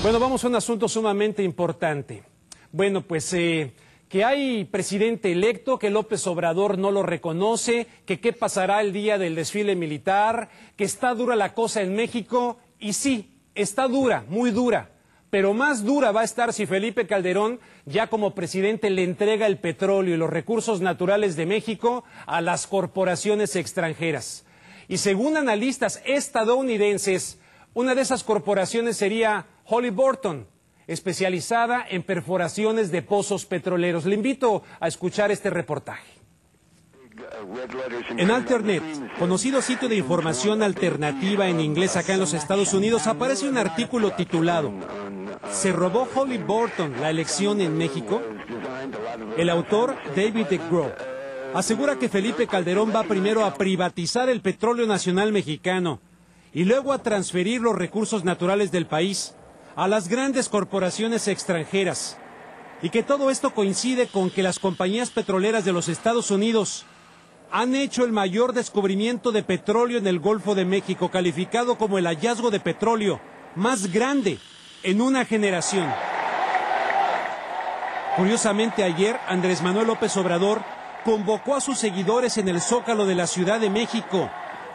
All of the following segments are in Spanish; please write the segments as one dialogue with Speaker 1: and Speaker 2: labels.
Speaker 1: Bueno, vamos a un asunto sumamente importante. Bueno, pues que hay presidente electo, que López Obrador no lo reconoce, que qué pasará el día del desfile militar, que está dura la cosa en México, y sí, está dura, muy dura, pero más dura va a estar si Felipe Calderón, ya como presidente, le entrega el petróleo y los recursos naturales de México a las corporaciones extranjeras. Y según analistas estadounidenses, una de esas corporaciones sería Halliburton, especializada en perforaciones de pozos petroleros. Le invito a escuchar este reportaje. En Alternet, conocido sitio de información alternativa en inglés acá en los Estados Unidos, aparece un artículo titulado ¿Se robó Halliburton la elección en México? El autor, David DeGrow, asegura que Felipe Calderón va primero a privatizar el petróleo nacional mexicano y luego a transferir los recursos naturales del país a las grandes corporaciones extranjeras, y que todo esto coincide con que las compañías petroleras de los Estados Unidos han hecho el mayor descubrimiento de petróleo en el Golfo de México, calificado como el hallazgo de petróleo más grande en una generación. Curiosamente, ayer Andrés Manuel López Obrador convocó a sus seguidores en el Zócalo de la Ciudad de México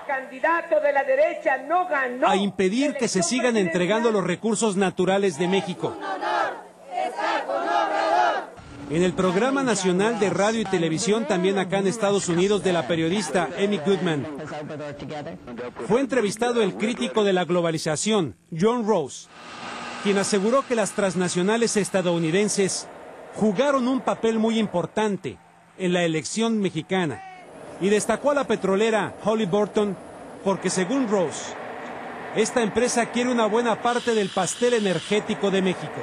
Speaker 2: candidato de la derecha no ganó
Speaker 1: a impedir que se sigan entregando los recursos naturales de México. En el programa nacional de radio y televisión, también acá en Estados Unidos, de la periodista Amy Goodman, fue entrevistado el crítico de la globalización, John Rose, quien aseguró que las transnacionales estadounidenses jugaron un papel muy importante en la elección mexicana, y destacó a la petrolera Halliburton porque, según Rose, esta empresa quiere una buena parte del pastel energético de México.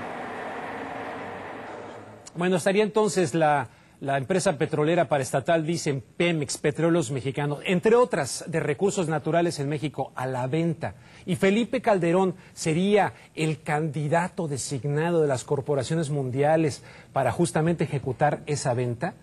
Speaker 1: Bueno, estaría entonces la empresa petrolera paraestatal, dicen Pemex, Petróleos Mexicanos, entre otras de recursos naturales en México, a la venta. Y Felipe Calderón sería el candidato designado de las corporaciones mundiales para justamente ejecutar esa venta.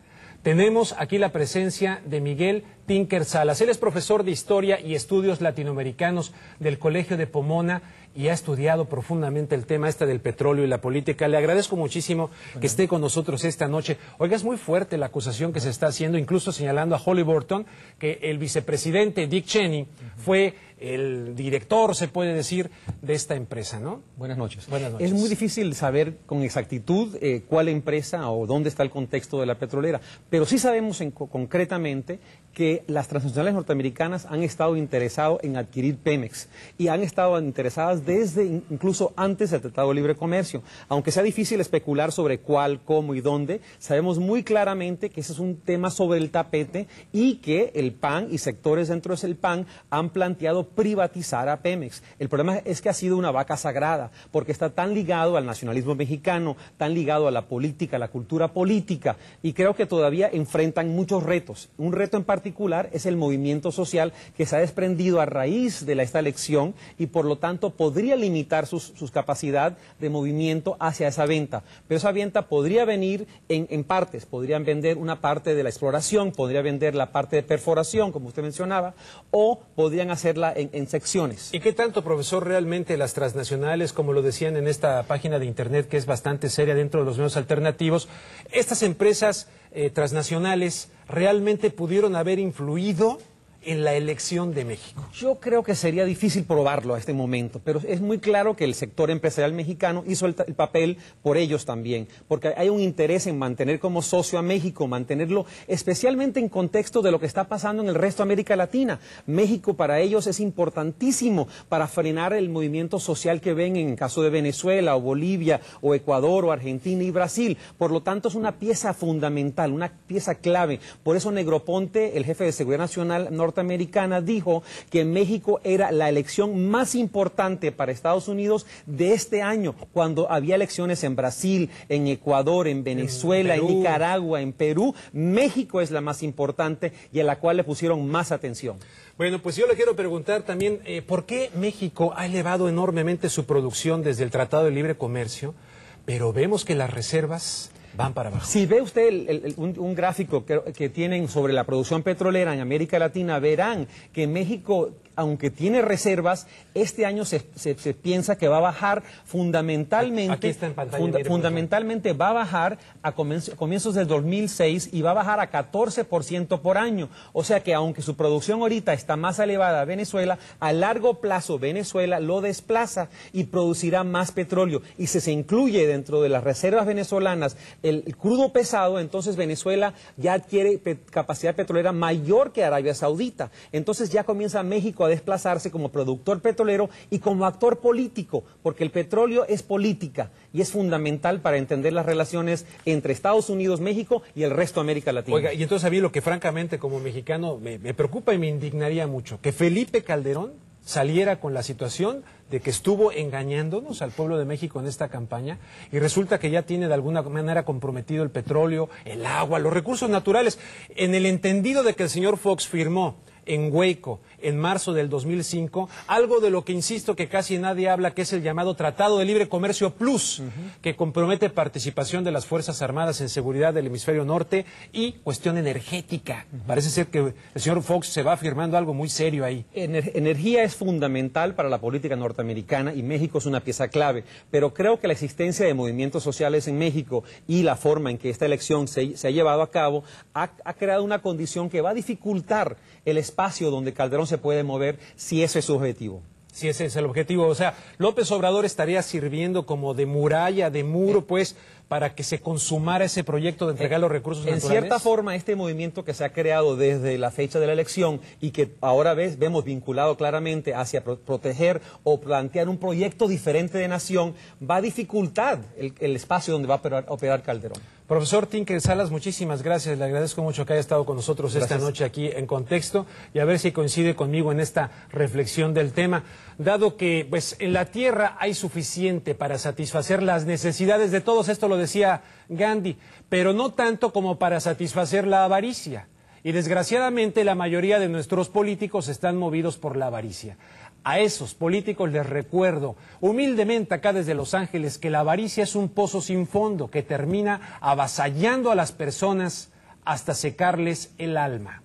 Speaker 1: Tenemos aquí la presencia de Miguel Tinker Salas. Él es profesor de Historia y Estudios Latinoamericanos del Colegio de Pomona y ha estudiado profundamente el tema del petróleo y la política. Le agradezco muchísimo que esté con nosotros esta noche. Oiga, es muy fuerte la acusación que se está haciendo, incluso señalando a Halliburton, que el vicepresidente Dick Cheney fue el director, se puede decir, de esta empresa, ¿no?
Speaker 3: Buenas noches.
Speaker 1: Buenas noches.
Speaker 3: Es muy difícil saber con exactitud cuál empresa o dónde está el contexto de la petrolera, pero sí sabemos concretamente que las transnacionales norteamericanas han estado interesadas en adquirir Pemex y han estado interesadas desde incluso antes del Tratado de Libre Comercio. Aunque sea difícil especular sobre cuál, cómo y dónde, sabemos muy claramente que ese es un tema sobre el tapete y que el PAN y sectores dentro del PAN han planteado privatizar a Pemex. El problema es que ha sido una vaca sagrada, porque está tan ligado al nacionalismo mexicano, tan ligado a la política, a la cultura política, y creo que todavía enfrentan muchos retos. Un reto en particular es el movimiento social que se ha desprendido a raíz de esta elección y por lo tanto podría limitar sus capacidad de movimiento hacia esa venta. Pero esa venta podría venir en partes, podrían vender una parte de la exploración, podría vender la parte de perforación, como usted mencionaba, o podrían hacerla en secciones.
Speaker 1: ¿Y qué tanto, profesor, realmente las transnacionales, como lo decían en esta página de internet que es bastante seria dentro de los medios alternativos, estas empresas transnacionales realmente pudieron haber influido en la elección de México?
Speaker 3: Yo creo que sería difícil probarlo a este momento, pero es muy claro que el sector empresarial mexicano hizo el papel por ellos también, porque hay un interés en mantener como socio a México, mantenerlo especialmente en contexto de lo que está pasando en el resto de América Latina. México para ellos es importantísimo para frenar el movimiento social que ven en el caso de Venezuela o Bolivia o Ecuador o Argentina y Brasil. Por lo tanto, es una pieza fundamental, una pieza clave. Por eso Negroponte, el jefe de Seguridad Nacional norteamericana, dijo que México era la elección más importante para Estados Unidos de este año, cuando había elecciones en Brasil, en Ecuador, en Venezuela, en Nicaragua, en Perú. México es la más importante y a la cual le pusieron más atención.
Speaker 1: Bueno, pues yo le quiero preguntar también, ¿por qué México ha elevado enormemente su producción desde el Tratado de Libre Comercio, pero vemos que las reservas van para abajo.
Speaker 3: Si ve usted un gráfico que tienen sobre la producción petrolera en América Latina, verán que México, aunque tiene reservas, este año se piensa que va a bajar fundamentalmente.
Speaker 1: Aquí está en pantalla,
Speaker 3: fundamentalmente va a bajar a comienzos del 2006 y va a bajar a 14% por año. O sea que aunque su producción ahorita está más elevada a Venezuela, a largo plazo Venezuela lo desplaza y producirá más petróleo. Y si se incluye dentro de las reservas venezolanas el crudo pesado, entonces Venezuela ya adquiere capacidad petrolera mayor que Arabia Saudita. Entonces ya comienza México a desplazarse como productor petrolero y como actor político, porque el petróleo es política y es fundamental para entender las relaciones entre Estados Unidos, México y el resto de América Latina.
Speaker 1: Oiga, y entonces a mí lo que francamente como mexicano me preocupa y me indignaría mucho, que Felipe Calderón saliera con la situación de que estuvo engañándonos al pueblo de México en esta campaña y resulta que ya tiene de alguna manera comprometido el petróleo, el agua, los recursos naturales, en el entendido de que el señor Fox firmó en Waco, en marzo del 2005, algo de lo que insisto que casi nadie habla, que es el llamado Tratado de Libre Comercio Plus, que compromete participación de las Fuerzas Armadas en seguridad del hemisferio norte y cuestión energética. Parece ser que el señor Fox se va firmando algo muy serio ahí.
Speaker 3: Energía es fundamental para la política norteamericana y México es una pieza clave, pero creo que la existencia de movimientos sociales en México y la forma en que esta elección se ha llevado a cabo ha creado una condición que va a dificultar el espacio donde Calderón se puede mover si ese es su objetivo.
Speaker 1: Si ese es el objetivo, o sea, López Obrador estaría sirviendo como de muralla, de muro, pues, para que se consumara ese proyecto de entregar los recursos naturales.
Speaker 3: En cierta forma, este movimiento que se ha creado desde la fecha de la elección y que ahora vemos vinculado claramente hacia proteger o plantear un proyecto diferente de nación, va a dificultar el espacio donde va a operar Calderón.
Speaker 1: Profesor Tinker Salas, muchísimas gracias. Le agradezco mucho que haya estado con nosotros esta noche aquí en Contexto y a ver si coincide conmigo en esta reflexión del tema. Dado que pues en la tierra hay suficiente para satisfacer las necesidades de todos, esto lo decía Gandhi, pero no tanto como para satisfacer la avaricia. Y desgraciadamente la mayoría de nuestros políticos están movidos por la avaricia. A esos políticos les recuerdo humildemente acá desde Los Ángeles que la avaricia es un pozo sin fondo que termina avasallando a las personas hasta secarles el alma.